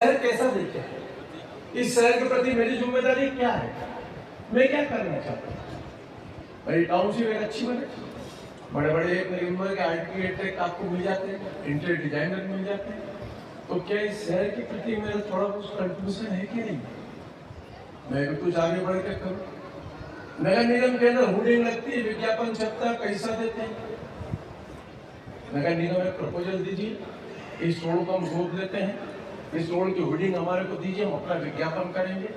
शहर कैसा दिखता है, इस शहर के प्रति मेरी जिम्मेदारी क्या है, मैं क्या करना चाहता हूँ। मेरी टाउनशिप एक अच्छी बने, बड़े बड़े के आर्किटेक्ट आपको मिल जाते हैं, इंटीरियर डिजाइनर मिल जाते हैं, तो क्या इस शहर के प्रति मेरा थोड़ा कुछ कंट्रीब्यूशन है कि नहीं, मैं भी कुछ आगे बढ़ के करूँ। नगर निगम के अंदर होर्डिंग लगती है, विज्ञापन छपता है, पैसा देते हैं। नगर निगम में प्रपोजल दीजिए, इस रोड को हम सोच लेते हैं, इस रोड की होर्डिंग हमारे को दीजिए, हम अपना विज्ञापन करेंगे।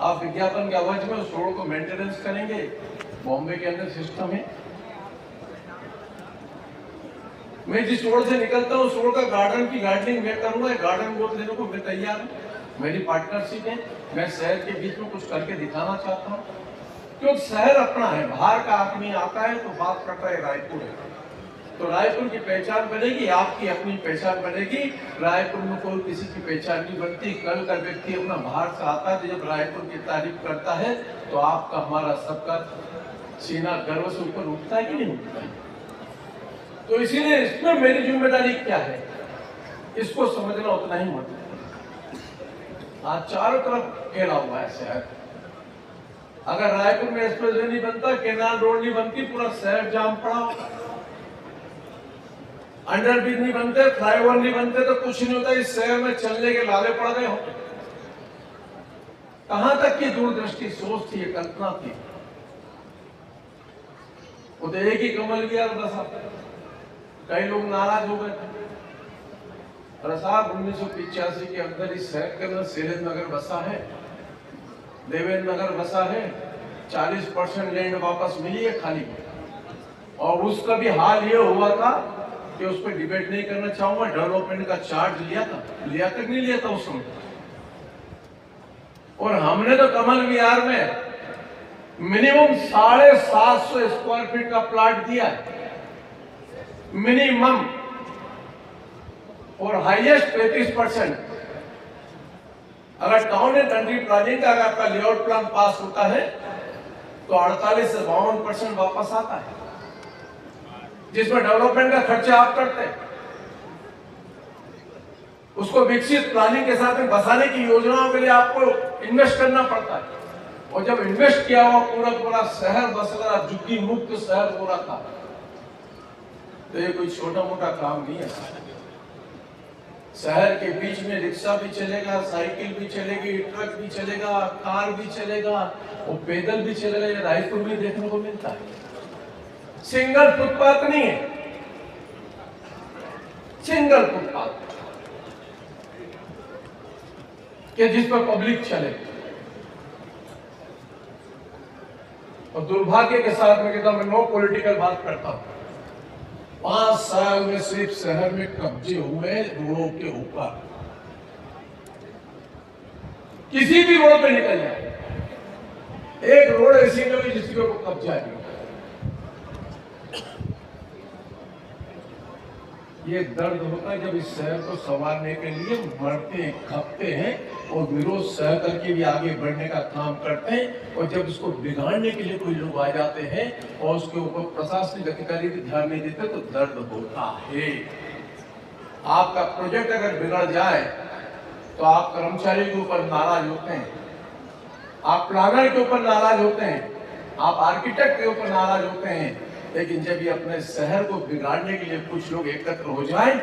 आप विज्ञापन के आवाज में उस रोड को मेंटेनेंस करेंगे। बॉम्बे के अंदर सिस्टम है, मैं जिस रोड से निकलता हूँ उस रोड का गार्डनिंग मैं करूंगा, गार्डन गोद लेने को मैं तैयार हूँ। मेरी पार्टनरशिप है, मैं शहर के बीच में कुछ करके दिखाना चाहता हूँ, क्योंकि शहर अपना है। बाहर का आदमी आता है तो बात करता है रायपुर है, तो रायपुर की पहचान बनेगी, आपकी अपनी पहचान बनेगी। रायपुर में कोई किसी की पहचान नहीं बनती। कल का व्यक्ति अपना बाहर से आता है, तो जब रायपुर की तारीफ करता है तो आपका हमारा सबका सीना गर्व से ऊपर उठता है कि नहीं उठता है। तो इसीलिए इसमें मेरी जिम्मेदारी क्या है, इसको समझना उतना ही महत्वपूर्ण। आज चारों तरफ घेरा हुआ है शहर। अगर रायपुर में एक्सप्रेसवे नहीं बनता, केनाल रोड नहीं बनती, पूरा शहर जाम पड़ा होगा। अंडरब्रिज नहीं बनते, फ्लाईओवर नहीं बनते, तो कुछ नहीं होता। इस शहर में चलने के लाले पड़ गए होते। कहां तक की दूरदृष्टि सोच थी, कल्पना थी। वो तो एक ही कमल गया बसा, कई लोग नाराज हो गए थे। प्रसाद 1985 के अंदर इस शहर के अंदर शैलेंद्र नगर बसा है, देवेंद्र नगर बसा है, 40% लैंड वापस मिली है खाली। और उसका भी हाल ये हुआ था कि उस पर डिबेट नहीं करना चाहूंगा, डेवलपमेंट का चार्ज लिया तक नहीं लिया था उस समय। और हमने तो कमल विहार में मिनिमम 750 स्क्वायर फीट का प्लाट दिया है, मिनिमम, और हाईएस्ट 35%। अगर टाउन एंड कंट्री प्लानिंग का अगर आपका लेआउट प्लान पास होता है तो 48 से 52% वापस आता है, जिसमें डेवलपमेंट का खर्चा आप करते हैं। उसको विकसित प्लानिंग के साथ में बसाने की योजनाओं के लिए आपको इन्वेस्ट करना पड़ता है। और जब इन्वेस्ट किया हुआ पूरा शहर बस रहा, झुग्गी मुक्त शहर हो रहा था, तो ये कोई छोटा मोटा काम नहीं है। शहर के बीच में रिक्शा भी चलेगा, साइकिल भी चलेगी, ट्रक भी चलेगा, कार भी चलेगा, और पैदल भी चलेगा। ये रायपुर में देखने को मिलता है। सिंगल फुटपाथ नहीं है, सिंगल फुटपाथ कि जिस पर पब्लिक चले। और दुर्भाग्य के साथ में कहता, मैं नो पॉलिटिकल बात करता हूं, 5 साल में सिर्फ शहर में कब्जे हुए रोडों के ऊपर। किसी भी रोड पे निकल जाए, एक रोड ऐसी नहीं होगी जिसके ऊपर कब्जा नहीं। ये दर्द होता है जब इस शहर को संवारने के लिए मरते खपते हैं और विरोध सह करके भी आगे बढ़ने का काम करते हैं, और जब इसको बिगाड़ने के लिए कोई लोग आ जाते हैं और उसके ऊपर प्रशासनिक अधिकारी भी ध्यान नहीं देते तो दर्द होता है। आपका प्रोजेक्ट अगर बिगड़ जाए तो आप कर्मचारी के ऊपर नाराज होते हैं, आप प्लानर के ऊपर नाराज होते हैं, आप आर्किटेक्ट के ऊपर नाराज होते हैं। लेकिन जब ये अपने शहर को बिगाड़ने के लिए कुछ लोग एकत्र हो जाएं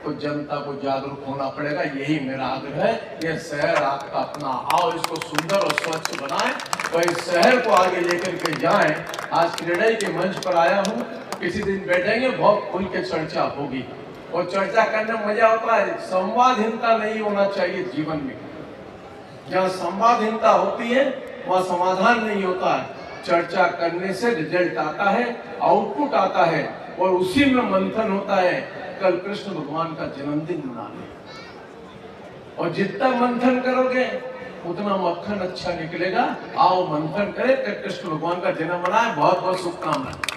तो जनता को जागरूक होना पड़ेगा। यही मेरा आग्रह है। यह शहर आपका अपना, आओ इसको सुंदर और स्वच्छ बनाएं और इस शहर को आगे लेकर के जाएं। आज क्रीडाई के मंच पर आया हूं, किसी दिन बैठेंगे, बहुत खुल के चर्चा होगी, और चर्चा करने में मजा होता है। संवादहीनता नहीं होना चाहिए जीवन में। जहाँ संवादहीनता होती है वहाँ समाधान नहीं होता है। चर्चा करने से रिजल्ट आता है, आउटपुट आता है, और उसी में मंथन होता है। कल कृष्ण भगवान का जन्मदिन मनाने, और जितना मंथन करोगे उतना मक्खन अच्छा निकलेगा। आओ मंथन करें, कृष्ण भगवान का जन्म मनाए। बहुत बहुत शुभकामनाएं।